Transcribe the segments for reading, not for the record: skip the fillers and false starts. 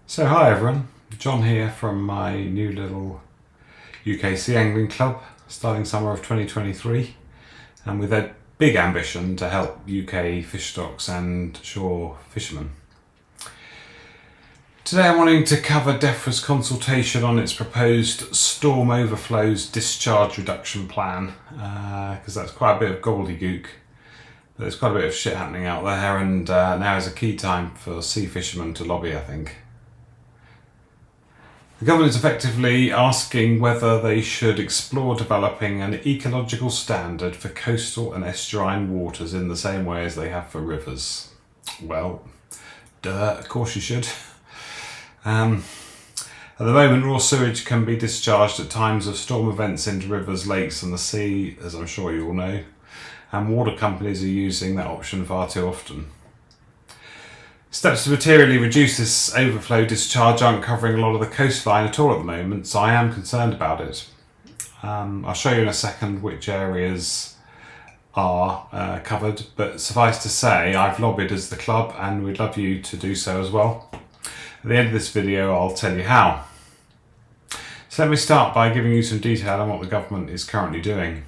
So hi everyone, John here from my new little UK sea angling club starting summer of 2023, and with a big ambition to help UK fish stocks and shore fishermen. Today I'm wanting to cover Defra's consultation on its proposed storm overflows discharge reduction plan, because that's quite a bit of gobbledygook. There's quite a bit of shit happening out there, and now is a key time for sea fishermen to lobby, I think. The government is effectively asking whether they should explore developing an ecological standard for coastal and estuarine waters in the same way as they have for rivers. Well, of course you should. At the moment, raw sewage can be discharged at times of storm events into rivers, lakes and the sea, as I'm sure you all know, and water companies are using that option far too often. Steps to materially reduce this overflow discharge aren't covering a lot of the coastline at all at the moment, so I am concerned about it. I'll show you in a second which areas are covered, but suffice to say I've lobbied as the club and we'd love you to do so as well. At the end of this video I'll tell you how. So let me start by giving you some detail on what the government is currently doing.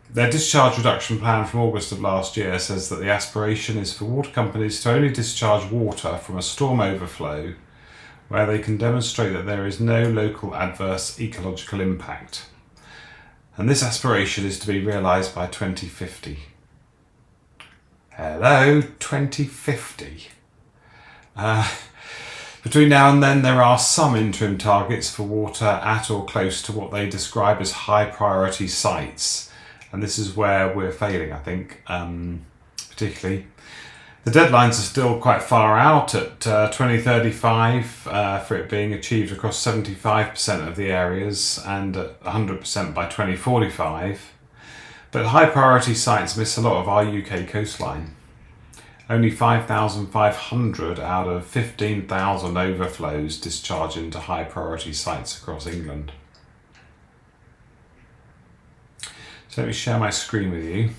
Their discharge reduction plan from August of last year says that the aspiration is for water companies to only discharge water from a storm overflow where they can demonstrate that there is no local adverse ecological impact. And this aspiration is to be realised by 2050. Hello, 2050. Between now and then there are some interim targets for water at or close to what they describe as high priority sites. And this is where we're failing, I think, particularly. The deadlines are still quite far out at 2035 for it being achieved across 75% of the areas and at 100% by 2045. But high priority sites miss a lot of our UK coastline. Only 5,500 out of 15,000 overflows discharge into high priority sites across England. So let me share my screen with you.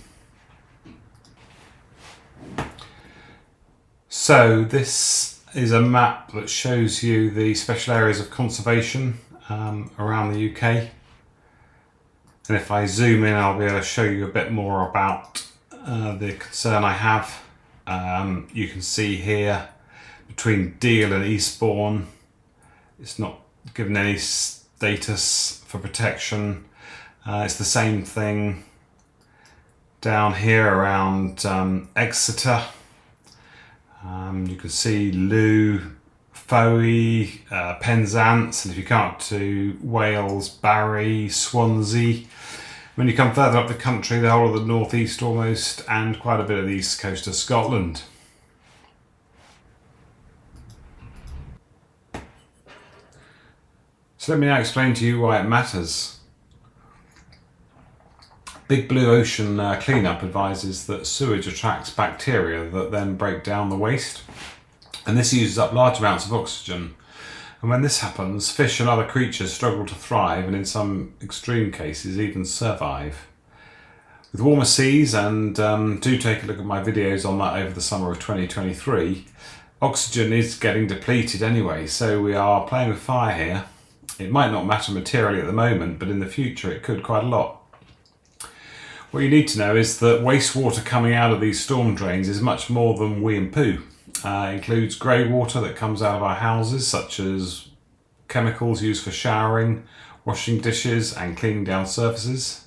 So this is a map that shows you the special areas of conservation around the UK. And if I zoom in, I'll be able to show you a bit more about the concern I have. You can see here between Deal and Eastbourne, it's not given any status for protection. It's the same thing down here around Exeter. You can see Looe, Fowey, Penzance, and if you come up to Wales, Barry, Swansea. When you come further up the country, the whole of the northeast almost, and quite a bit of the east coast of Scotland. So let me now explain to you why it matters. Big Blue Ocean Cleanup advises that sewage attracts bacteria that then break down the waste, and this uses up large amounts of oxygen. And when this happens, fish and other creatures struggle to thrive and in some extreme cases even survive. With warmer seas, and do take a look at my videos on that over the summer of 2023, oxygen is getting depleted anyway, so we are playing with fire here. It might not matter materially at the moment, but in the future it could quite a lot. What you need to know is that wastewater coming out of these storm drains is much more than wee and poo. It includes grey water that comes out of our houses, such as chemicals used for showering, washing dishes and cleaning down surfaces.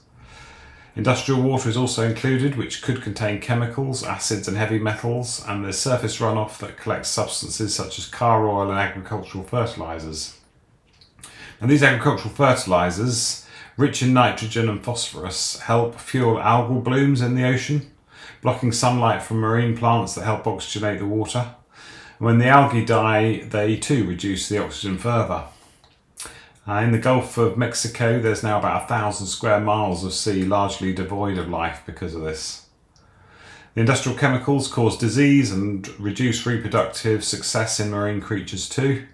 Industrial water is also included, which could contain chemicals, acids and heavy metals, and there's surface runoff that collects substances such as car oil and agricultural fertilisers. And these agricultural fertilisers, rich in nitrogen and phosphorus, help fuel algal blooms in the ocean, blocking sunlight from marine plants that help oxygenate the water. And when the algae die, they too reduce the oxygen further. In the Gulf of Mexico, there's now about 1,000 square miles of sea largely devoid of life because of this. The industrial chemicals cause disease and reduce reproductive success in marine creatures too.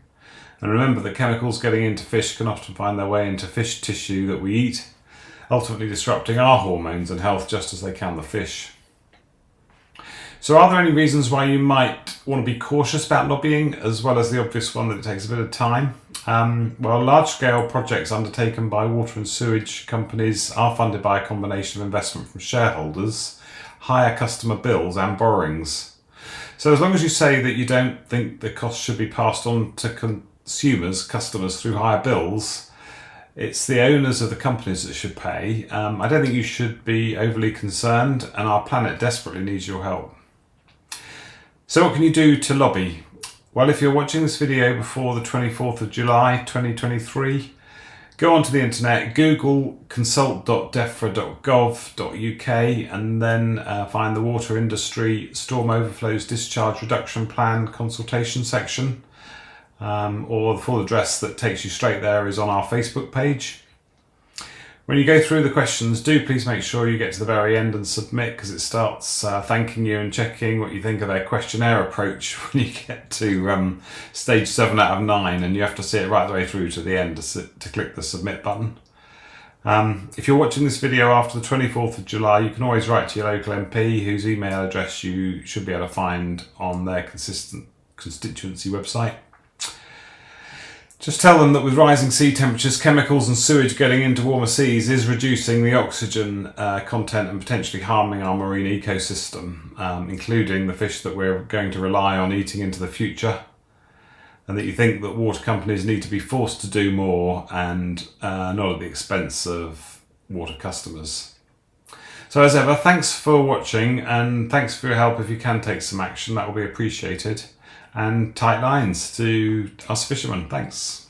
And remember that chemicals getting into fish can often find their way into fish tissue that we eat, ultimately disrupting our hormones and health just as they can the fish. So are there any reasons why you might want to be cautious about lobbying, as well as the obvious one that it takes a bit of time? Well, large-scale projects undertaken by water and sewage companies are funded by a combination of investment from shareholders, higher customer bills and borrowings. So as long as you say that you don't think the cost should be passed on to customers through higher bills, it's the owners of the companies that should pay. I don't think you should be overly concerned, and our planet desperately needs your help. So what can you do to lobby? Well, if you're watching this video before the 24th of July 2023, go onto the internet, Google consult.defra.gov.uk, and then find the Water Industry Storm Overflows Discharge Reduction Plan consultation section. Or the full address that takes you straight there is on our Facebook page. When you go through the questions, do please make sure you get to the very end and submit, because it starts thanking you and checking what you think of their questionnaire approach when you get to stage 7 out of 9, and you have to see it right the way through to the end to click the submit button. If you're watching this video after the 24th of July, you can always write to your local MP, whose email address you should be able to find on their constituency website. Just tell them that with rising sea temperatures, chemicals and sewage getting into warmer seas is reducing the oxygen content and potentially harming our marine ecosystem, including the fish that we're going to rely on eating into the future, and that you think that water companies need to be forced to do more, and not at the expense of water customers. So as ever, thanks for watching, and thanks for your help. If you can take some action, that will be appreciated. And tight lines to us fishermen. Thanks.